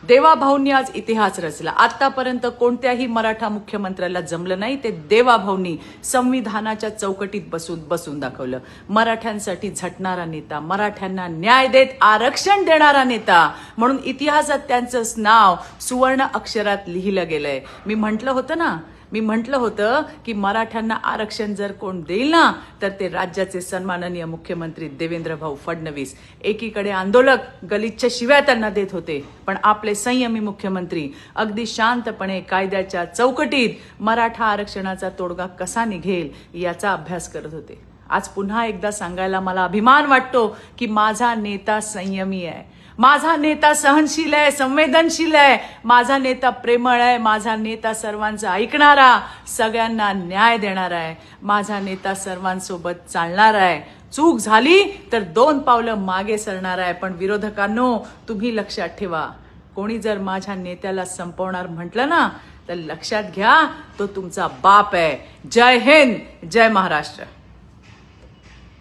देवाभाऊंनी आज इतिहास रचला. आतापर्यंत कोणत्याही मराठा मुख्यमंत्र्याला जमलं नाही ते देवाभाऊंनी संविधानाच्या चौकटीत बसून दाखवलं. मराठ्यांसाठी झटणारा नेता, मराठ्यांना न्याय देत आरक्षण देणारा नेता म्हणून इतिहासात त्यांचं नाव सुवर्ण अक्षरात लिहिलं गेलंय. मी म्हटलं होतं की मराठ्यांना आरक्षण जर कोण देईल ना तर ते राज्याचे सन्माननीय मुख्यमंत्री देवेंद्र भाऊ फडणवीस. एकीकडे आंदोलक गलिच्छ शिव्या त्यांना देत होते, पण आपले संयमी मुख्यमंत्री अगदी शांतपणे कायद्याच्या चौकटीत मराठा आरक्षणाचा तोडगा कसा निघेल याचा अभ्यास करत होते. आज पुन्हा एकदा सांगायला मला अभिमान वाटतो की माझा नेता संयमी आहे, माझा नेता सहनशील आहे, संवेदनशील आहे, माझा नेता प्रेमळ आहे, माझा नेता सर्वांचं ऐकणारा, सगळ्यांना न्याय देणारा आहे, माझा नेता सर्वांसोबत चालणारा आहे. चूक झाली तर 2 पावलं मागे सरणार आहे. पण विरोधकांनो, तुम्ही लक्षात ठेवा, कोणी जर माझ्या नेत्याला संपवणार म्हटलं ना तर लक्षात घ्या, तो तुमचा बाप आहे. जय हिंद, जय महाराष्ट्र.